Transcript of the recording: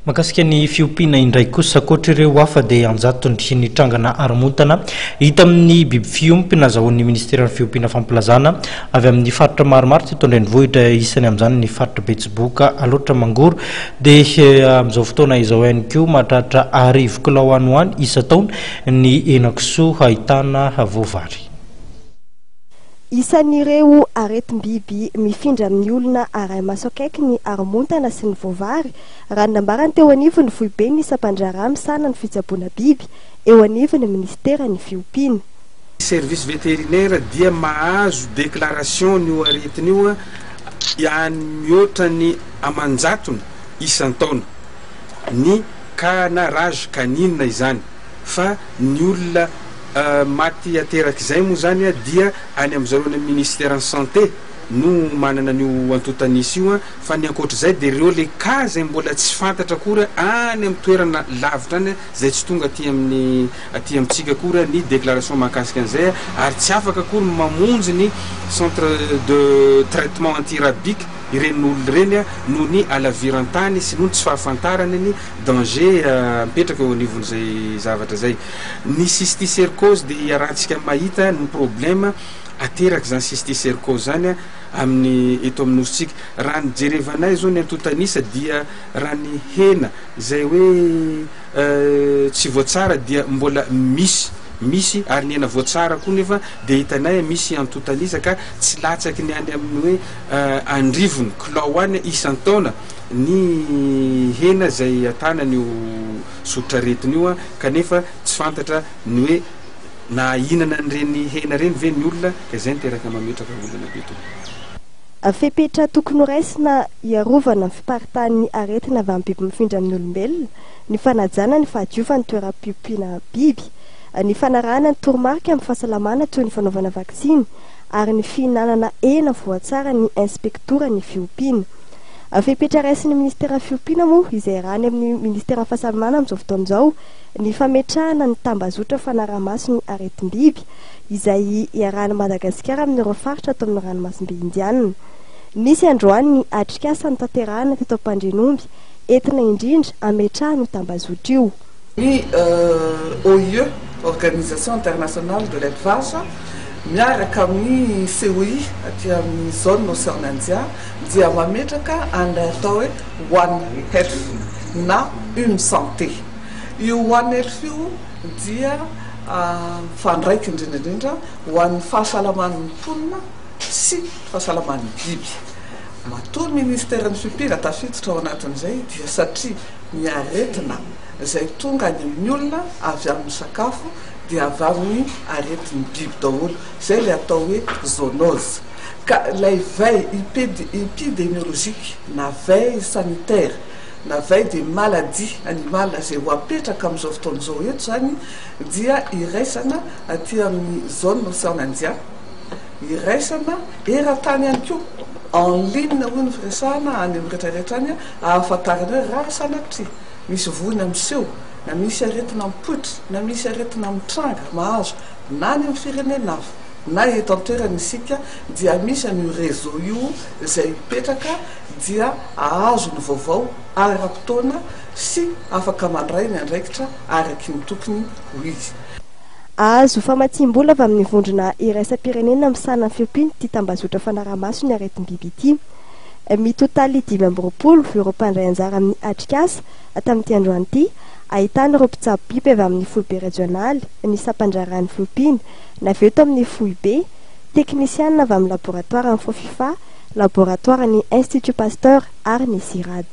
Makasika ny fiompiana indray kosa koatra ireo hafa dia anjatony ny trangana haromontana hita amin'ny biby fiompina azahoan'ny ministera fiompiana famplazana avy amin'ny faritra maromaro teto andrenivohitra isany amin'izany ny faritra Betsiboka aloatra Mangoro dia amin'izao fotoana izao ihany koa mahatratra 10 kilao any ho any isa-taona ny henan-kisoa ahitana voavary. Isan'ireo aretim-biby mifindra amin'ny olona aray-maso akaiky ny haromontana sy ny voavary raha nambarany teo anivony foibe ny isam-pandraharaha misana ny fitsaboana biby eo anivony ministera ny fiompiana. Service vétérinaire dia mahazo déclaration ny aretina io ihany mihoatra ny amanjatony isan-taona ny kana rage canine izany fa ny olona maty aterak'izay moa zany dia any amin'izareo ny ministère santé no manana nio antotanisy io fa ny ankoatr'izay dia ireo le cas zay mbola tsy fantatra kory any amin'ny toerana lavitra any zay tsy tonga aty amintsika kory ny déclaration mahakasika an'izay ary tsy afaka kory mamonjy ny centre de traitement antirabique iren'olona reny noho ny alavirantany sy noho tsy fahafantarany ny danger mipetraka eo anivon'izay zavatra zay. Ny cysticercose dia iarahantsika mahita ny problème ateraky zany cysticercose zany amin'ny eto amin'nositsika raha ny jerevanay zao ny antotanisa dia raha ny hena zay hoe tsy voatsara dia mbola misy ary ny hena voatsara koa nefa dia hitanay misy antotanisa ka tsy latsaky ny any amin'ny hoe andrivony kilao any isan-taona ny hena zay atanan'io sotraretiny io kanefa tsy fantatra ny hoe na inana an'ireny hena reny ve ny olona ka izay niteraka mametraka olona be to. Fepetra tokony raisina iarovana ny fiparitahan'ny aretina avy amin'ny biby mifindra amin'ny olombelona ny fanajana ny fahadiovana toeram-piompiana biby, ny fanarahana ny toromarika amin'ny fahasalamana toy ny fanaovana vaksiny ary ny fihinanana hena voatsara ny inspektora ny fiompiana. Fepetra raisin'ny ministera fiompiana moa izay rahany amin'ny ministera fahasalamana amin'izao fotoan'izao ny fametrahana ny tambazotra fanaraha-maso ny aretim-biby izay iarahana Madagasikara amin'ireo faritra ato amin'ny ranomasimbe indianina. Nisy androany ny atrikasa ny tanterahana teto Ampandrinomby entina indrindra ametrahana io tambazotra io. Ny OIE, Organisation Internationale de l'Élevage, miaraka amin'ny COI aty amin'ny zone Océan Indien dia mametraka an'ilay atao hoe One Health na une santé. Io One Health io dia fandraiky indrindrandrindra ho an'ny fahasalaman'ny mponina sy fahasalaman'ny biby. Matoa ministera ny fiompiana tafiditra ao anatin'izay dia satria ny aretina zay tonga any amin'ny olona avy amin'ny sakafo dia avy amin'ny aretin'ny biby daholo zay le atao hoe zoonose. Ka lay veille épidémiologique na veille sanitaire na veille des maladies animales zay ho apetraka amin'izao fotoan'izao eto zany dia iraisana aty amin'ny zone Océan Indien, iraisana eran-tany ihany koa en ligne hoy ny firesahana any amin'ny rehetrarehetra any ahafantarana hoe raha sanatria misy voina miseho na misy aretina mipoitra na misy aretina mitranga mahazo na any amin'ny firenena avy na eto an-toerana isika dia misy an'io réseau io zay mipetraka dia ahazo ny vaovao ara-potoana sy afaka mandray ny andraikitra araky ny tokony ho izy. Azo famatsim-bola avy amin'ny vondrona iraisam-pirenena misana ny fiompiana ity tambazotra fanaraha-maso ny aretim-biby ity. Mitotaly 20 ireo mpandray anjara amin'ny atrikasa tamin'ity androany ity ahitana ireo mpitsabo biby avy amin'ny foibe régionaly ny isam-pandraharahan'ny fiompiana na avy eto amin'ny foibe teknisianina avy amin'ny laboratoire amin'ny FOFIFA, laboratoire ny Institut Pasteur ary ny SIRAD.